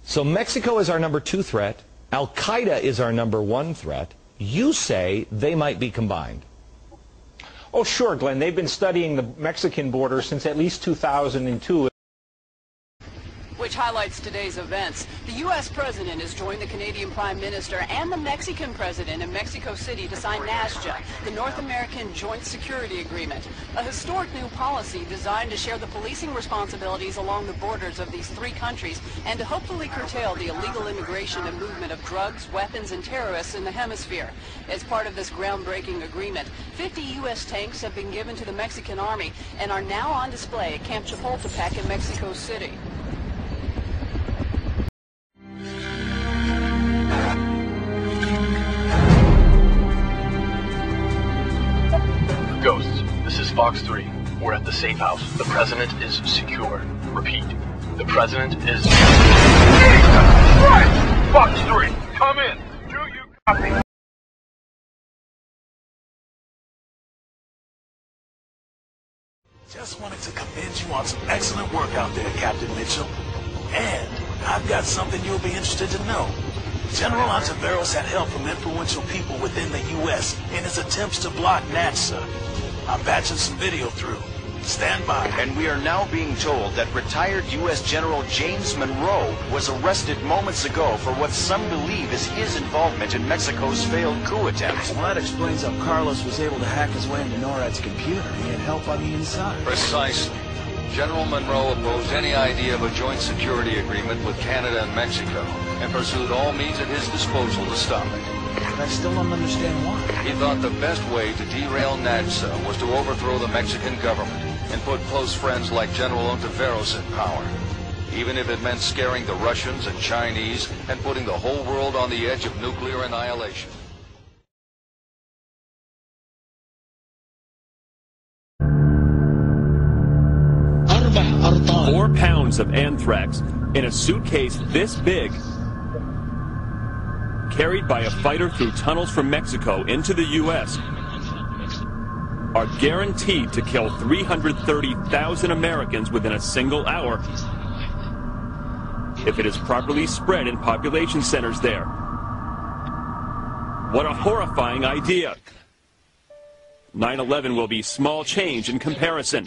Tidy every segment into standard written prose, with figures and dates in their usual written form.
So Mexico is our #2 threat. Al-Qaeda is our #1 threat. You say they might be combined. Oh, sure, Glenn. They've been studying the Mexican border since at least 2002. Which highlights today's events. The U.S. President has joined the Canadian Prime Minister and the Mexican President in Mexico City to sign NASJA, the North American Joint Security Agreement, a historic new policy designed to share the policing responsibilities along the borders of these three countries and to hopefully curtail the illegal immigration and movement of drugs, weapons, and terrorists in the hemisphere. As part of this groundbreaking agreement, 50 U.S. tanks have been given to the Mexican Army and are now on display at Camp Chapultepec in Mexico City. Ghosts, this is Fox 3. We're at the safe house. The president is secure. Repeat, the president is... Jesus Christ! Fox 3, come in. Do you copy? Just wanted to commend you on some excellent work out there, Captain Mitchell. And I've got something you'll be interested to know. General Ontiveros had help from influential people within the U.S. in his attempts to block NATSA. I'm patching some video through. Stand by. And we are now being told that retired U.S. General James Monroe was arrested moments ago for what some believe is his involvement in Mexico's failed coup attempt. Well, that explains how Carlos was able to hack his way into NORAD's computer. He had help on the inside. Precisely. General Monroe opposed any idea of a joint security agreement with Canada and Mexico and pursued all means at his disposal to stop it. But I still don't understand why. He thought the best way to derail NATSA was to overthrow the Mexican government and put close friends like General Ontiveros in power, even if it meant scaring the Russians and Chinese and putting the whole world on the edge of nuclear annihilation. Four pounds of anthrax in a suitcase this big, carried by a fighter through tunnels from Mexico into the U.S., are guaranteed to kill 330,000 Americans within a single hour if it is properly spread in population centers there. What a horrifying idea. 9/11 will be small change in comparison.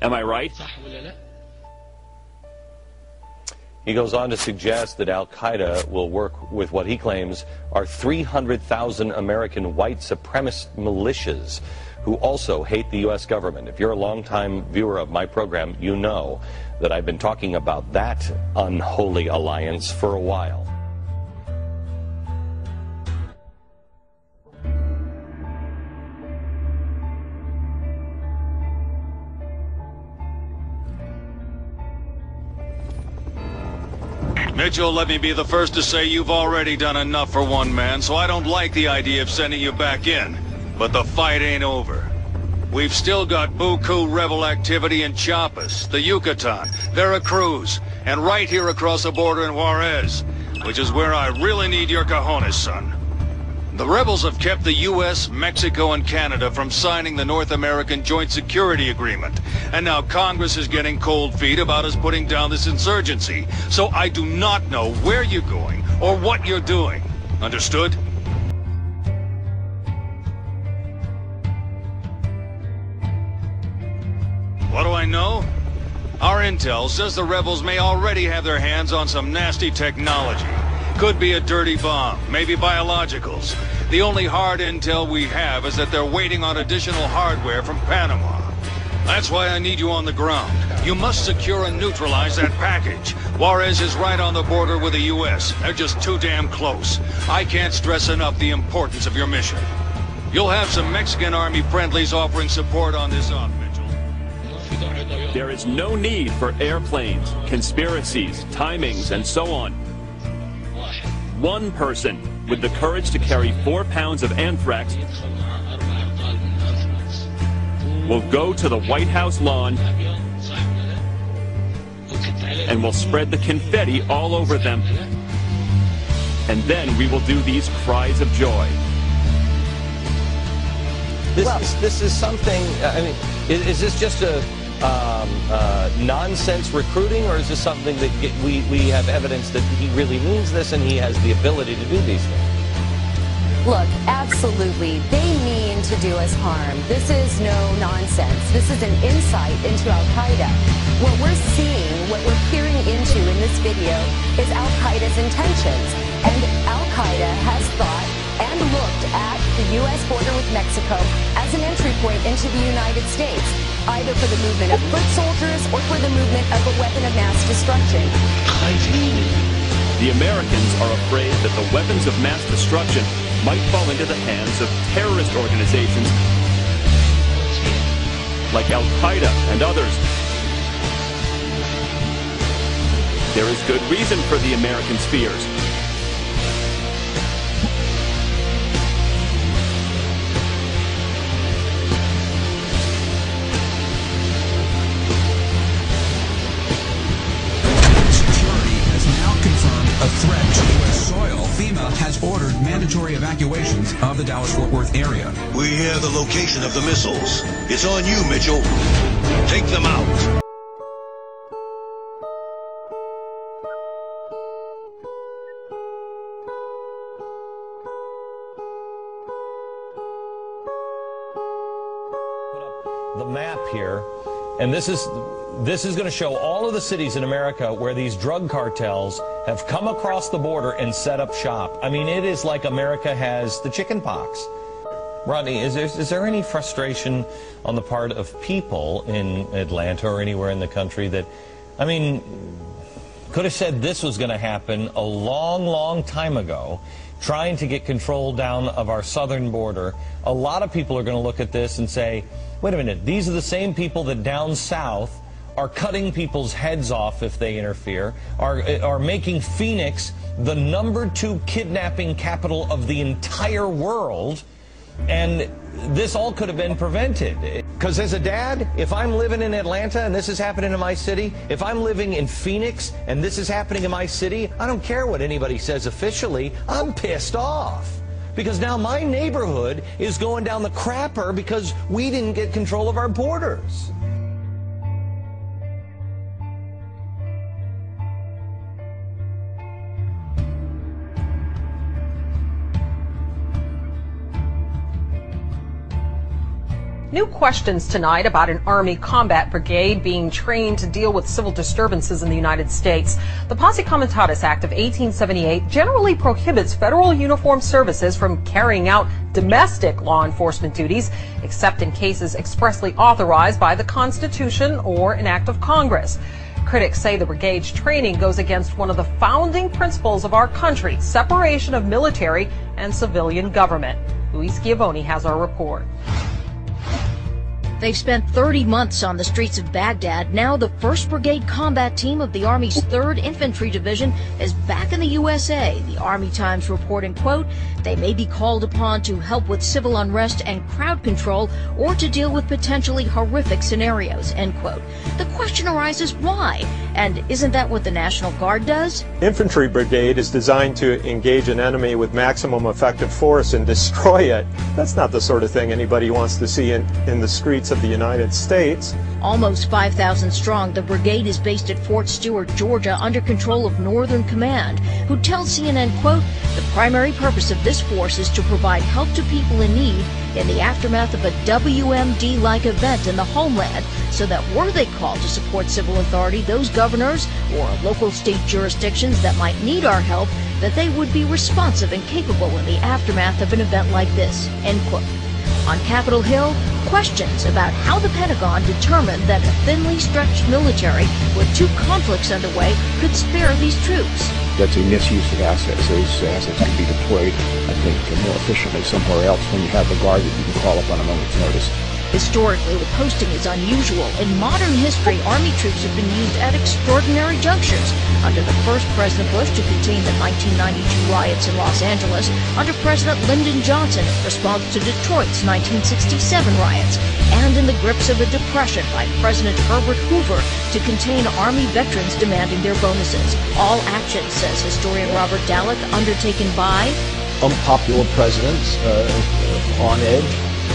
Am I right? He goes on to suggest that Al-Qaeda will work with what he claims are 300,000 American white supremacist militias who also hate the U.S. government. If you're a longtime viewer of my program, you know that I've been talking about that unholy alliance for a while. Mitchell, let me be the first to say you've already done enough for one man, so I don't like the idea of sending you back in. But the fight ain't over. We've still got buku rebel activity in Chiapas, the Yucatan, Veracruz, and right here across the border in Juarez, which is where I really need your cojones, son. The rebels have kept the U.S., Mexico, and Canada from signing the North American Joint Security Agreement. And now Congress is getting cold feet about us putting down this insurgency. So I do not know where you're going or what you're doing. Understood? What do I know? Our intel says the rebels may already have their hands on some nasty technology. Could be a dirty bomb, maybe biologicals. The only hard intel we have is that they're waiting on additional hardware from Panama. That's why I need you on the ground. You must secure and neutralize that package. Juarez is right on the border with the U.S. They're just too damn close. I can't stress enough the importance of your mission. You'll have some Mexican Army friendlies offering support on this op, Mitchell. There is no need for airplanes, conspiracies, timings, and so on. One person with the courage to carry 4 pounds of anthrax will go to the White House lawn and will spread the confetti all over them. And then we will do these cries of joy. This is something, I mean, is this just a nonsense recruiting, or is this something that we have evidence that he really means this and he has the ability to do these things? Look, absolutely, they mean to do us harm. This is no nonsense. This is an insight into Al-Qaeda. What we're seeing, what we're peering into in this video is Al-Qaeda's intentions. And Al-Qaeda has thought and looked at the U.S. border with Mexico as an entry point into the United States, either for the movement of foot soldiers or for the movement of a weapon of mass destruction. The Americans are afraid that the weapons of mass destruction might fall into the hands of terrorist organizations like Al-Qaeda and others. There is good reason for the Americans' fears. A threat to U.S. soil. FEMA has ordered mandatory evacuations of the Dallas-Fort Worth area. We hear the location of the missiles. It's on you, Mitchell. Take them out. The map here, and this is going to show all of the cities in America where these drug cartels have come across the border and set up shop. I mean, it is like America has the chicken pox. Rodney, is there any frustration on the part of people in Atlanta or anywhere in the country that, I mean, could have said this was going to happen a long, long time ago, trying to get control down of our southern border? A lot of people are going to look at this and say, wait a minute, these are the same people that down south are cutting people's heads off if they interfere, are making Phoenix the #2 kidnapping capital of the entire world, and this all could have been prevented. Because as a dad, if I'm living in Atlanta and this is happening in my city, if I'm living in Phoenix and this is happening in my city, I don't care what anybody says officially, I'm pissed off. Because now my neighborhood is going down the crapper because we didn't get control of our borders. New questions tonight about an Army combat brigade being trained to deal with civil disturbances in the United States. The Posse Comitatus Act of 1878 generally prohibits federal uniformed services from carrying out domestic law enforcement duties, except in cases expressly authorized by the Constitution or an act of Congress. Critics say the brigade's training goes against one of the founding principles of our country, separation of military and civilian government. Luis Schiavone has our report. They've spent 30 months on the streets of Baghdad. Now the 1st Brigade combat team of the Army's 3rd Infantry Division is back in the USA. The Army Times reporting, quote, they may be called upon to help with civil unrest and crowd control or to deal with potentially horrific scenarios, end quote. The question arises, why? And isn't that what the National Guard does? Infantry Brigade is designed to engage an enemy with maximum effective force and destroy it. That's not the sort of thing anybody wants to see in the streets of the United States. Almost 5,000 strong, the brigade is based at Fort Stewart, Georgia, under control of Northern Command, who tells CNN, quote, the primary purpose of this force is to provide help to people in need in the aftermath of a WMD-like event in the homeland, so that were they called to support civil authority, those governors or local state jurisdictions that might need our help, that they would be responsive and capable in the aftermath of an event like this, end quote. On Capitol Hill, questions about how the Pentagon determined that a thinly stretched military with 2 conflicts underway could spare these troops. That's a misuse of assets. Those assets can be deployed, I think, more efficiently somewhere else when you have a guard that you can call up on a moment's notice. Historically, the posting is unusual. In modern history, Army troops have been used at extraordinary junctures. Under the first President Bush to contain the 1992 riots in Los Angeles, under President Lyndon Johnson in response to Detroit's 1967 riots, and in the grips of a depression by President Herbert Hoover to contain Army veterans demanding their bonuses. All actions, says historian Robert Dallek, undertaken by unpopular presidents on edge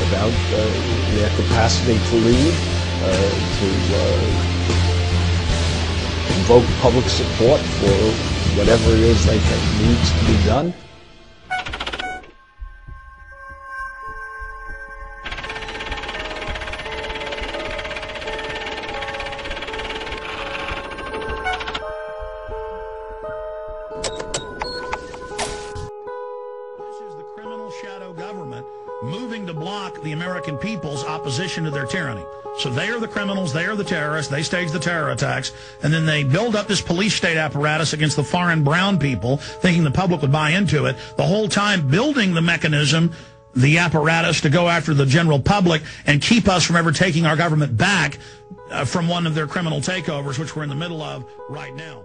about their capacity to lead, to invoke public support for whatever it is they think needs to be done. Moving to block the American people's opposition to their tyranny. So they are the criminals, they are the terrorists, they stage the terror attacks, and then they build up this police state apparatus against the foreign brown people, thinking the public would buy into it, the whole time building the mechanism, the apparatus to go after the general public and keep us from ever taking our government back from one of their criminal takeovers, which we're in the middle of right now.